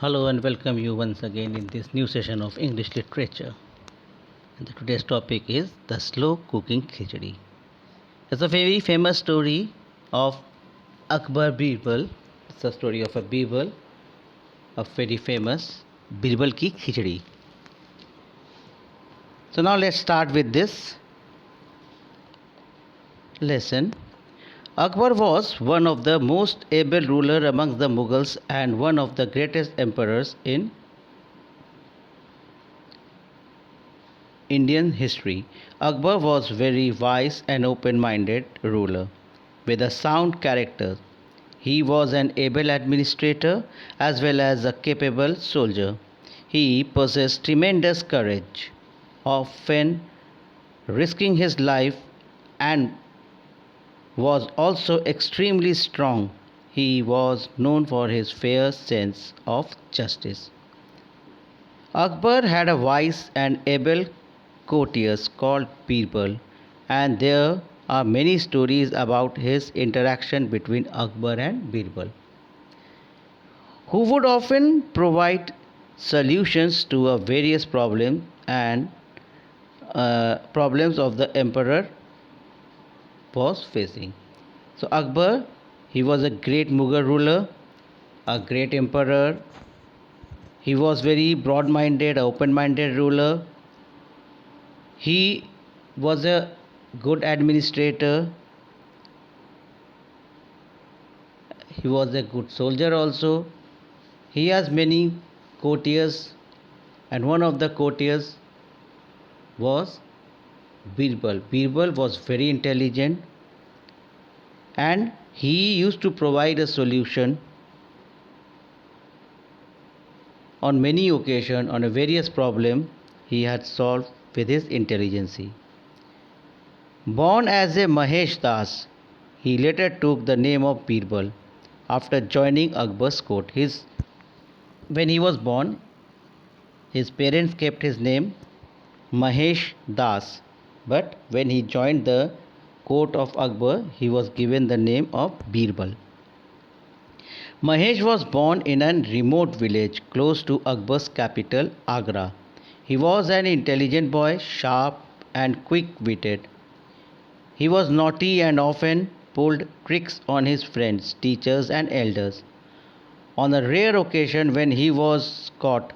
Hello and welcome you once again in this new session of English literature. And today's topic is the slow cooking khichdi. It's a very famous story of Akbar Birbal. It's a story of a Birbal, a very famous Birbal ki khichdi. So now let's start with this lesson. Akbar was one of the most able ruler among the Mughals and one of the greatest emperors in Indian history. Akbar was very wise and open-minded ruler with a sound character. He was an able administrator as well as a capable soldier. He possessed tremendous courage, often risking his life, and was also extremely strong. He was known for his fair sense of justice. Akbar had a wise and able courtiers called Birbal, and there are many stories about his interaction between Akbar and Birbal, who would often provide solutions to a various problems and problems of the emperor was facing. So Akbar, he was a great Mughal ruler, a great emperor. He was very broad-minded, open-minded ruler. He was a good administrator. He was a good soldier also. He has many courtiers, and one of the courtiers was Birbal. Birbal was very intelligent, and he used to provide a solution on many occasions on a various problem he had solved with his intelligence. Born as a Mahesh Das, he later took the name of Birbal after joining Akbar's court. When he was born, his parents kept his name Mahesh Das, but when he joined the court of Akbar, he was given the name of Birbal. Mahesh was born in a remote village close to Akbar's capital, Agra. He was an intelligent boy, sharp and quick-witted. He was naughty and often pulled tricks on his friends, teachers and elders. On a rare occasion when he was caught,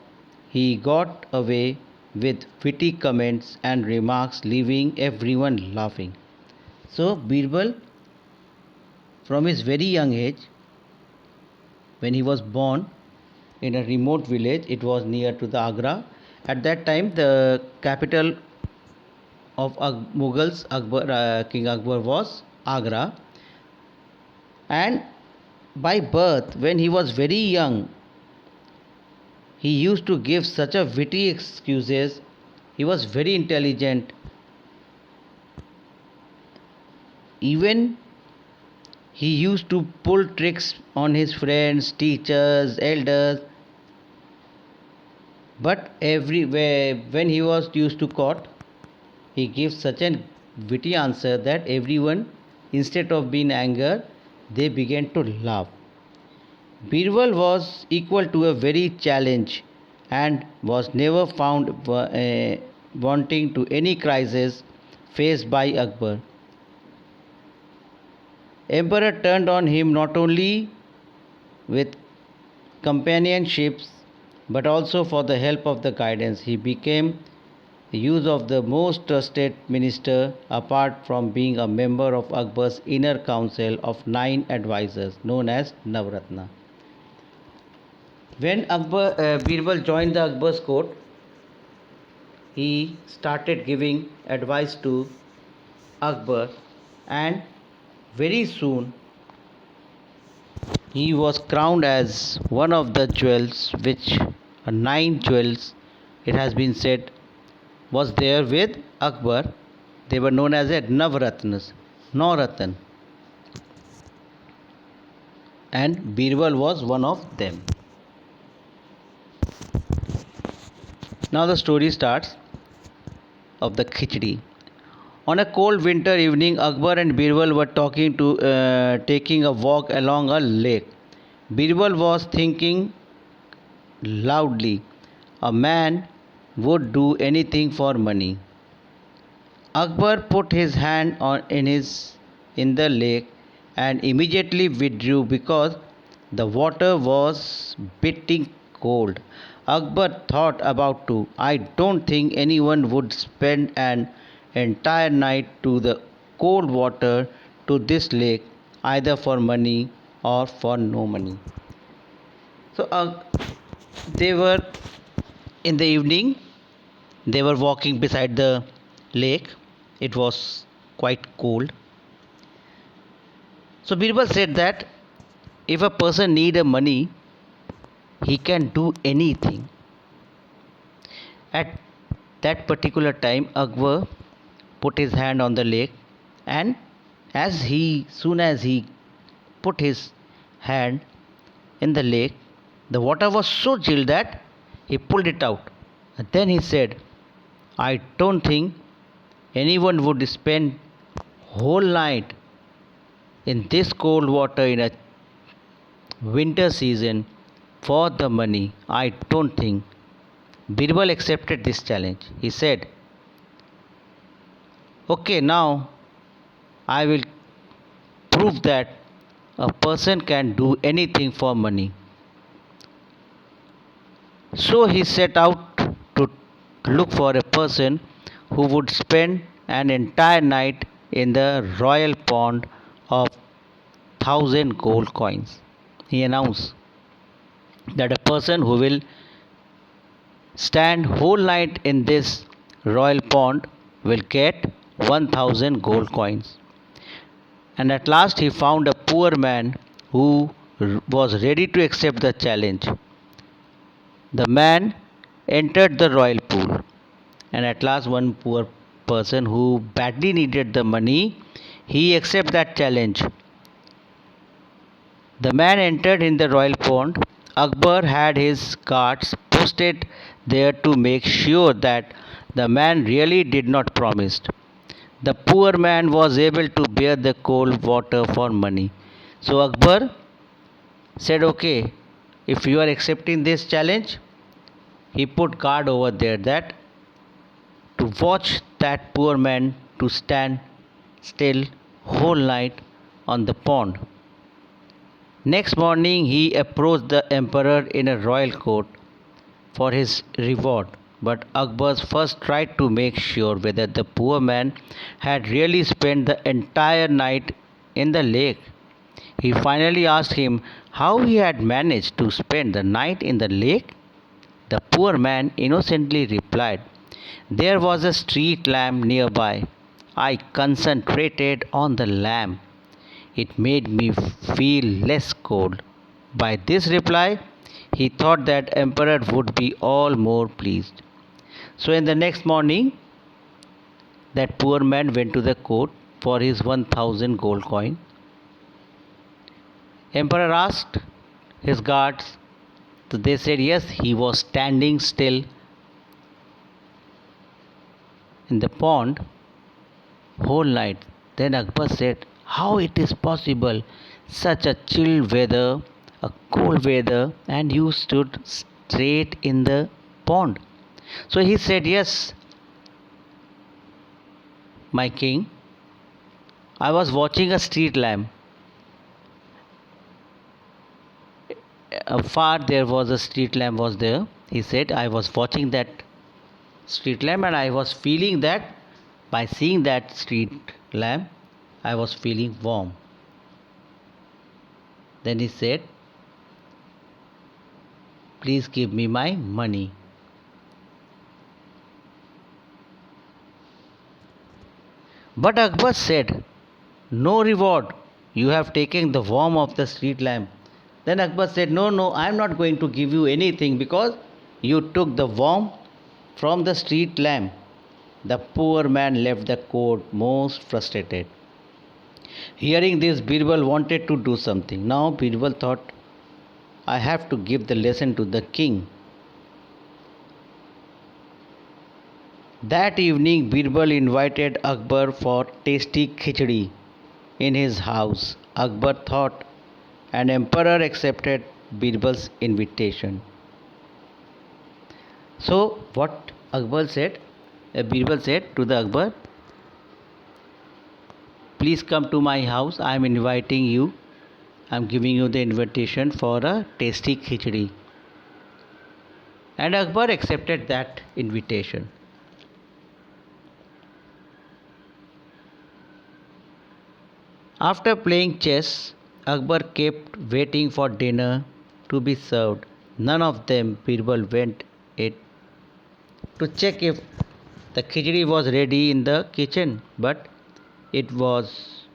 he got away with witty comments and remarks, leaving everyone laughing. So Birbal, from his very young age, when he was born in a remote village, it was near to the Agra. At that time, the capital of Mughals, King Akbar, was Agra. And by birth, when he was very young, he used to give such a witty excuses. He was very intelligent. Even he used to pull tricks on his friends, teachers, elders. But everywhere, when he was used to caught, he gives such a witty answer that everyone, instead of being angered, they began to laugh. Birbal was equal to a very challenge and was never found wanting to any crisis faced by Akbar. Emperor turned on him not only with companionships but also for the help of the guidance. He became the use of the most trusted minister apart from being a member of Akbar's inner council of 9 advisors known as Navratna. When Birbal joined the Akbar's court, he started giving advice to Akbar, and very soon he was crowned as one of the jewels, which 9 jewels, it has been said, was there with Akbar. They were known as Navratnas, Nauratan, and Birbal was one of them. Now the story starts of the khichdi. On a cold winter evening, Akbar and Birbal were taking a walk along a lake. Birbal was thinking loudly, "A man would do anything for money." Akbar put his hand in the lake and immediately withdrew because the water was biting cold. Akbar thought about too. "I don't think anyone would spend an entire night to the cold water to this lake either for money or for no money." So they were in the evening. They were walking beside the lake. It was quite cold. So Birbal said that if a person need a money, he can do anything. At that particular time, Akbar put his hand on the lake, and soon as he put his hand in the lake, the water was so chilled that he pulled it out. And then he said, "I don't think anyone would spend whole night in this cold water in a winter season for the money. I don't think." Birbal accepted this challenge. He said, "Okay, now I will prove that a person can do anything for money." So he set out to look for a person who would spend an entire night in the royal pond of 1,000 gold coins. He announced that a person who will stand whole night in this royal pond will get 1,000 gold coins. And at last he found a poor man who was ready to accept the challenge. The man entered the royal pool, and at last one poor person who badly needed the money, he accepted that challenge. The man entered in the royal pond. Akbar had his guards posted there to make sure that the man really did not promise. The poor man was able to bear the cold water for money. So Akbar said, "Okay, if you are accepting this challenge," he put guard over there that to watch that poor man to stand still whole night on the pond. Next morning he approached the emperor in a royal court for his reward. But Akbar first tried to make sure whether the poor man had really spent the entire night in the lake. He finally asked him how he had managed to spend the night in the lake. The poor man innocently replied, "There was a street lamp nearby. I concentrated on the lamp. It made me feel less cold." By this reply, he thought that emperor would be all more pleased. So in the next morning, that poor man went to the court for his 1,000 gold coin. Emperor asked his guards. So they said yes, he was standing still in the pond whole night. Then Akbar said, "How it is possible? Such a chill weather, a cold weather, and you stood straight in the pond." So he said, "Yes, my king, I was watching a street lamp. Far there was a street lamp was there." He said, "I was watching that street lamp and I was feeling that by seeing that street lamp, I was feeling warm." Then he said, "Please give me my money." But Akbar said, "No reward. You have taken the warmth of the street lamp." Then Akbar said, "No, no, I am not going to give you anything because you took the warmth from the street lamp." The poor man left the court most frustrated. Hearing this, Birbal wanted to do something. Now Birbal thought, "I have to give the lesson to the king." That evening, Birbal invited Akbar for tasty khichdi in his house. Akbar thought an emperor accepted Birbal's invitation. So what Akbar said, Birbal said to the Akbar, please come to my house. I am inviting you. I am giving you the invitation for a tasty khichdi. And Akbar accepted that invitation. After playing chess, Akbar kept waiting for dinner to be served. None of them, Birbal, went it to check if the khichdi was ready in the kitchen, but it was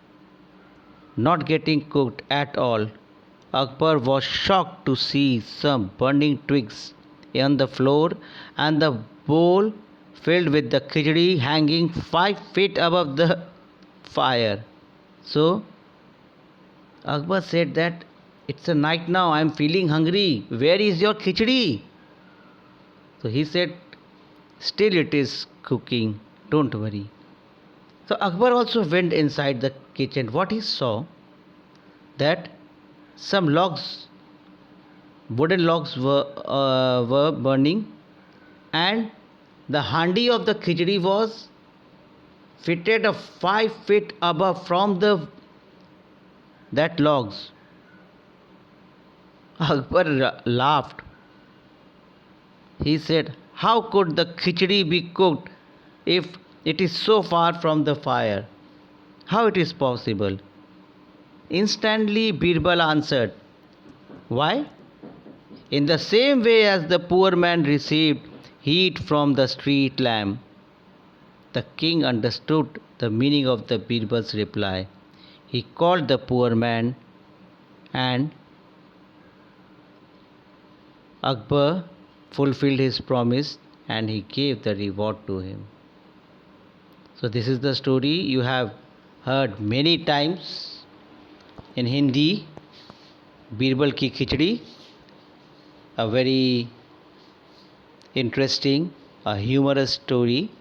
not getting cooked at all. Akbar was shocked to see some burning twigs on the floor and the bowl filled with the khichdi hanging 5 feet above the fire. So Akbar said that it's a night now, I am feeling hungry. Where is your khichdi? So he said, still it is cooking, don't worry. So Akbar also went inside the kitchen. What he saw, that some logs, wooden logs were burning, and the handi of the khichdi was fitted a 5 feet above from the that logs. Akbar laughed. He said, how could the khichdi be cooked if it is so far from the fire? How it is possible? Instantly Birbal answered, why? In the same way as the poor man received heat from the street lamp. The king understood the meaning of the Birbal's reply. He called the poor man, and Akbar fulfilled his promise and he gave the reward to him. So this is the story you have heard many times in Hindi, Birbal ki khichdi, a very interesting, a humorous story.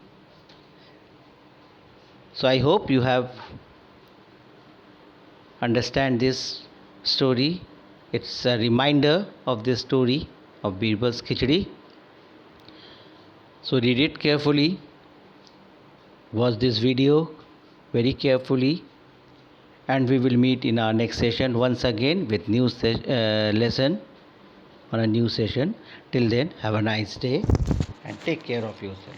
So I hope you have understand this story. It's a reminder of this story of Birbal's khichdi. So read it carefully, watch this video very carefully, and we will meet in our next session once again with new lesson on a new session. Till then, have a nice day and take care of yourself.